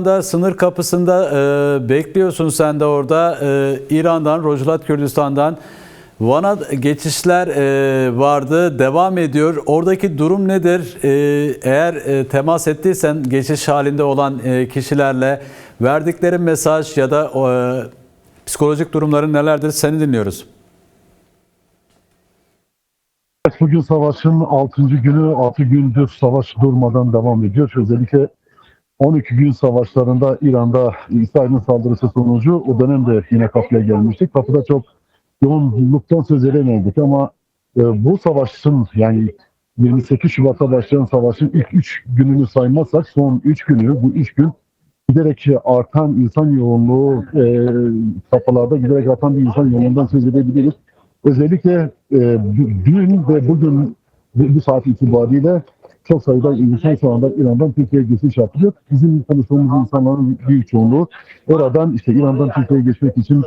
anda sınır kapısında bekliyorsun sen de orada. İran'dan, Rojava Kürdistan'dan Van'a geçişler vardı, devam ediyor. Oradaki durum nedir? Eğer temas ettiysen geçiş halinde olan kişilerle verdikleri mesaj ya da psikolojik durumları nelerdir? Seni dinliyoruz. Bugün savaşın 6. günü, 6 gündür savaş durmadan devam ediyor. Özellikle 12 gün savaşlarında İran'da İsrail'in saldırısı sonucu o dönemde yine kapıya gelmiştik. Kapıda çok yoğunluktan söz edemedik ama bu savaşın yani 28 Şubat'ta başlayan savaşın ilk 3 gününü saymazsak son 3 günü, bu 3 gün giderek artan insan yoğunluğu, kapılarda giderek artan bir insan yoğunluğundan söz edebiliriz. Özellikle dün ve bugün bu saat itibariyle çok sayıda insan şu anda İran'dan Türkiye'ye geçiş yapıyor. Bizim tanıştığımız insanların büyük çoğunluğu oradan işte İran'dan Türkiye'ye geçmek için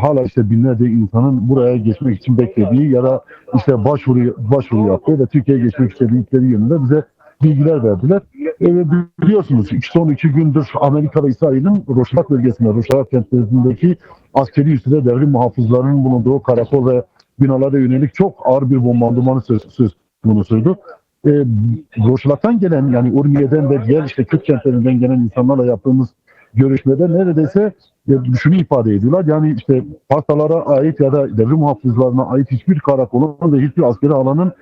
hala işte binlerce insanın buraya geçmek için beklediği ya da işte başvuru yaptığı ve Türkiye'ye geçmek istedikleri yönünde bize bilgiler verdiler. Biliyorsunuz son 2 gündür Amerika ve İsrail'in Rojava bölgesinde, Rojava kentlerindeki askeri üssüde devrim muhafızlarının bulunduğu karakol ve binalara yönelik çok ağır bir bombardımanı söz konusuydu. Rojava'dan gelen yani Urmiye'den ve diğer işte Kürt kentlerinden gelen insanlarla yaptığımız görüşmede neredeyse şunu ifade ediyorlar. Yani işte partalara ait ya da devrim muhafızlarına ait hiçbir karakolun ve hiçbir askeri alanın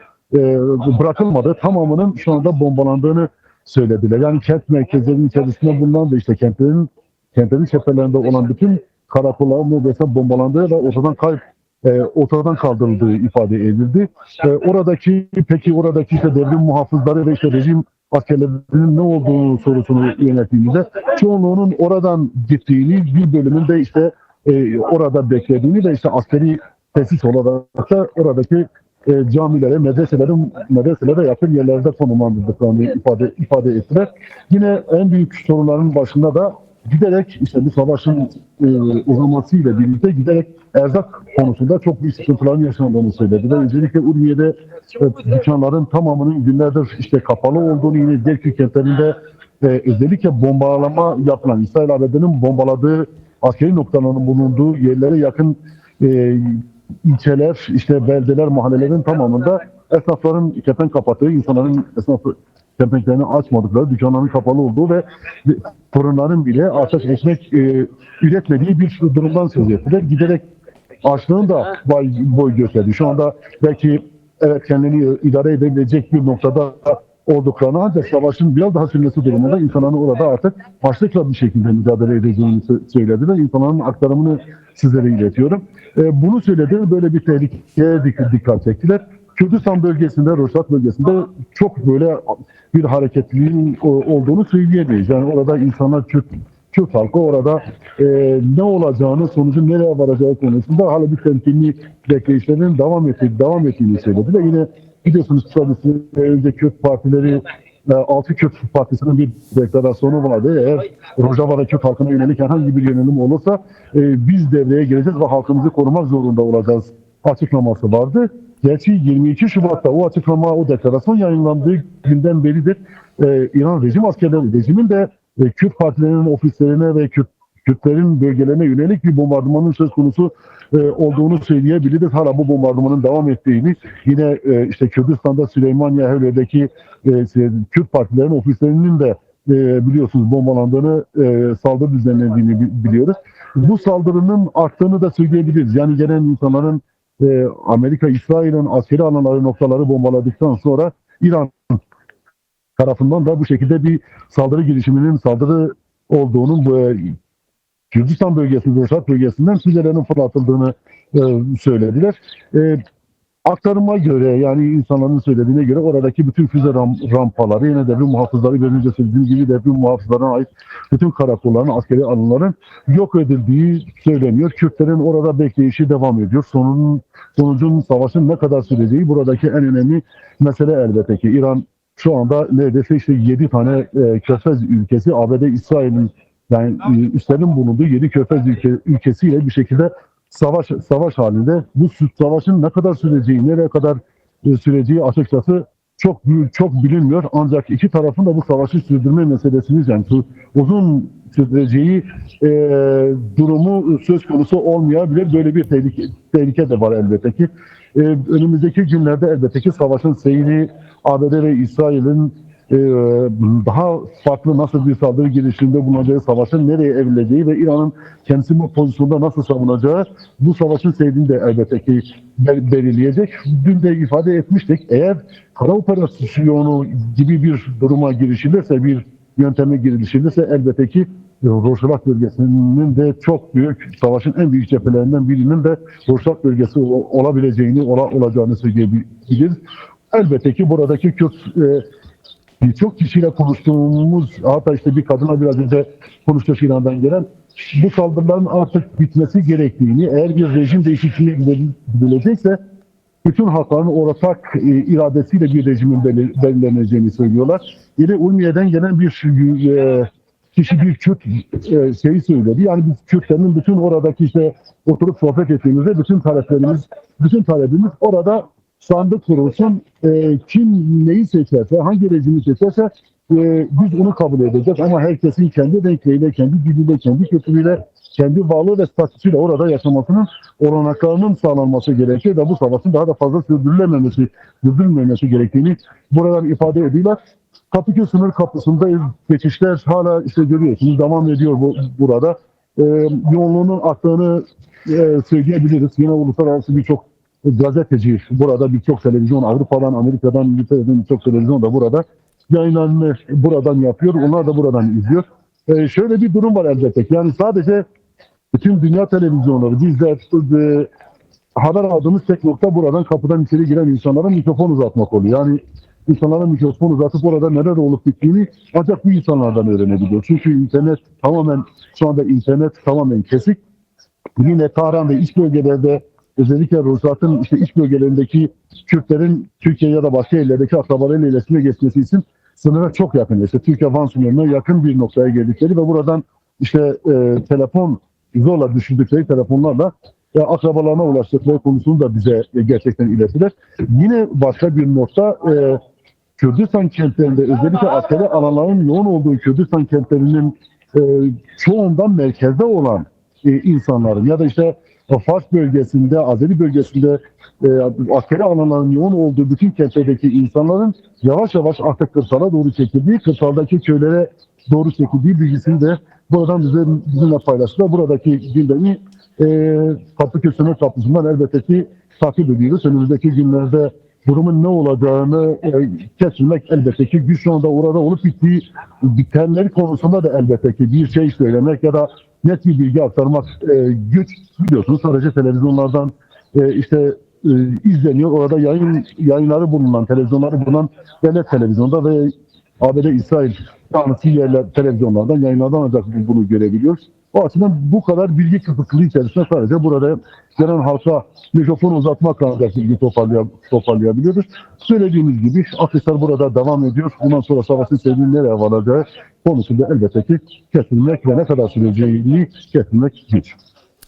bırakılmadı. Tamamının şu anda bombalandığını söylediler. Yani kent merkezlerinin içerisinde bulunan ve işte kentlerin cephelerinde olan bütün karakolların neredeyse bombalandığı ve ortadan kaldırıldığı ifade edildi. Oradaki işte devrim muhafızları ve işte rejim askerlerinin ne olduğunu sorusunu yönettiğimizde çoğunluğunun oradan gittiğini, bir bölümün de işte orada beklediğini ve işte askeri tesis olarak da oradaki camilere, medreselere yakın yerlerde konumlandırdıklarını ifade ettiler. Yine en büyük sorunların başında da giderek işte bu savaşın uzamasıyla birlikte giderek erzak konusunda çok büyük sıkıntıların yaşandığını söylediler. Özellikle Urmiye'de dükkanların tamamının günlerdir işte kapalı olduğunu, yine diğer kentlerinde özellikle bombalama yapılan, İsrail ABD'nin bombaladığı askeri noktalarının bulunduğu yerlere yakın ilçeler, işte beldeler, mahallelerin tamamında esnafların kepenk kapattığı, insanların kepenklerini açmadıkları, dükkanların kapalı olduğu ve fırınların bile ateş ekmek üretmediği bir durumdan söz ettiler. Giderek açlığın da boy gösterdi. Şu anda belki evet kendini idare edebilecek bir noktada olduklarını, ancak savaşın biraz daha sürmesi durumunda insanların orada artık açlıkla bir şekilde mücadele edeceğini söylediler. İnsanların aktarımını sizlere iletiyorum. Bunu söyledi, böyle bir tehlikeye dikkat çektiler. Kürdistan bölgesinde, Rojava bölgesinde çok böyle bir hareketliliğin olduğunu söyleyemeyiz. Yani orada insanlar, Kürt halkı orada ne olacağını, sonucun nereye varacağı konusunda hala bir temkinli bekleyişlerin devam ettiğini söyledi. Ve yine biliyorsunuz önce Kürt partileri, 6 Kürt Partisi'nin bir deklarasyonu vardı. Eğer Rojava'da Kürt halkına yönelik herhangi bir yönelim olursa biz devreye gireceğiz ve halkımızı korumak zorunda olacağız açıklaması vardı. Gerçi 22 Şubat'ta o açıklama, o deklarasyon yayınlandığı günden beridir İran rejimin de Kürt partilerinin ofislerine ve Kürtlerin bölgelerine yönelik bir bombardımanın söz konusu olduğunu söyleyebiliriz. Hala bu bombardımanın devam ettiğini, yine işte Kürdistan'da Süleymaniye Hevler'deki Kürt partilerinin ofislerinin de biliyorsunuz bombalandığını, saldırı düzenlendiğini biliyoruz. Bu saldırının arttığını da söyleyebiliriz. Yani gelen insanların Amerika, İsrail'in askeri alanları, noktaları bombaladıktan sonra İran tarafından da bu şekilde bir saldırı olduğunun Kürdistan bölgesinde, Rojava bölgesinden füzelerin fırlatıldığını söylediler. Aktarıma göre, yani insanların söylediğine göre oradaki bütün füze rampaları, yine devrim muhafızları, biraz önce söylediğim gibi devrim muhafızlarına ait bütün karakolların, askeri alanların yok edildiği söyleniyor. Kürtlerin orada bekleyişi devam ediyor. Sonucun, savaşın ne kadar süreceği buradaki en önemli mesele elbette ki. İran şu anda neredeyse işte 7 tane Körfez ülkesi, ABD, İsrail'in yani üstlerin bulunduğu 7 Körfez ülkesiyle bir şekilde savaş halinde. Bu savaşın ne kadar süreceği, nereye kadar süreceği açıkçası çok bilinmiyor. Ancak iki tarafın da bu savaşı sürdürme meselesini, yani uzun süreceği durumu söz konusu olmayabilir. Böyle bir tehlike de var elbette ki. Önümüzdeki günlerde elbette ki savaşın seyri, ABD ve İsrail'in daha farklı nasıl bir saldırı girişiminde bulunacağı, savaşın nereye evrileceği ve İran'ın kendisi bu pozisyonda nasıl savunacağı bu savaşın seyrini de elbette ki belirleyecek. Dün de ifade etmiştik. Eğer kara operasyonu gibi bir duruma girişilirse, bir yönteme girişilirse elbette ki Rojava bölgesinin de çok büyük, savaşın en büyük cephelerinden birinin de Rojava bölgesi olabileceğini, olacağını söyleyebiliriz. Elbette ki buradaki Kürt birçok kişiyle konuştuğumuz, hatta işte bir kadına biraz önce konuştuk İran'dan gelen, bu saldırıların artık bitmesi gerektiğini, eğer bir rejim değişikliğine gidilecekse bütün halkların ortak iradesiyle bir rejimin belirleneceğini söylüyorlar. Yine Ulmiye'den gelen bir kişi, bir Kürt şeyi söyledi. Yani biz Kürtlerin bütün oradaki işte oturup sohbet ettiğimizde bütün talebimiz orada sandık kurulsun, kim neyi seçerse, hangi rejimi seçerse biz onu kabul edeceğiz. Ama herkesin kendi renkleriyle, kendi diliyle, kendi kültürüyle, kendi varlığı ve statüsüyle orada yaşamasının olanaklarının sağlanması gerekiyor ve bu savaşın daha da fazla sürdürülmemesi gerektiğini buradan ifade ediyorlar. Kapıköy sınır kapısında geçişler hala işte görüyorsunuz devam ediyor burada. Yoğunluğunun arttığını söyleyebiliriz. Yine uluslararası birçok gazeteci burada, birçok televizyon, Avrupa'dan, Amerika'dan, İngiltere'den birçok televizyon da burada yayınlarını buradan yapıyor. Onlar da buradan izliyor. Şöyle bir durum var elbette. Yani sadece bütün dünya televizyonları, bizler haber aldığımız tek nokta buradan kapıdan içeri giren insanlara mikrofon uzatmak oluyor. Yani insanlara mikrofon uzatıp orada neler olup bittiğini ancak bu insanlardan öğrenebiliyor. Çünkü internet tamamen kesik. Yine Tahran ve iç bölgelerde, özellikle Rojava'nın işte iç bölgelerindeki Kürtlerin Türkiye ya da başka yerlerdeki akrabalarıyla iletişime geçmesi için sınıra çok yakın. İşte Türkiye-Van sınırına yakın bir noktaya geldikleri ve buradan işte telefon zorla düşürdükleri telefonlarla akrabalarına ulaştıkları konusunu da bize gerçekten ilettiler. Yine başka bir nokta, Kürdistan kentlerinde özellikle askeri alanların yoğun olduğu Kürdistan kentlerinin çoğundan merkezde olan insanların ya da işte Fars bölgesinde, Azeri bölgesinde askeri alanların yoğun olduğu bütün kentlerdeki insanların yavaş yavaş artık kırsala doğru çekildiği, kırsaldaki köylere doğru çekildiği bilgisini de buradan bizimle paylaştılar. Buradaki gündemi Kapıköy sınır kapısından elbette ki takip ediyoruz. Önümüzdeki günlerde durumun ne olacağını kesmek elbette ki güç, şu anda orada olup bitenleri konusunda da elbette ki bir şey söylemek ya da net bir bilgi aktarmak güç. Biliyorsunuz sadece televizyonlardan izleniyor. Orada yayınları bulunan, televizyonları bulunan devlet televizyonda ve ABD, İsrail yanlısı yerler televizyonlardan, yayınlardan ancak bunu görebiliyoruz. O açıdan bu kadar bilgi kıtlıklığı içerisinde sadece burada gelen halka mikrofon uzatmakla ancak bilgi toparlayabiliyoruz. Söylediğimiz gibi atışlar burada devam ediyor. Bundan sonra savaşın seyrinin nereye varacağı konusunda elbette ki kesilmek ve ne kadar süreceğini kesilmek güç.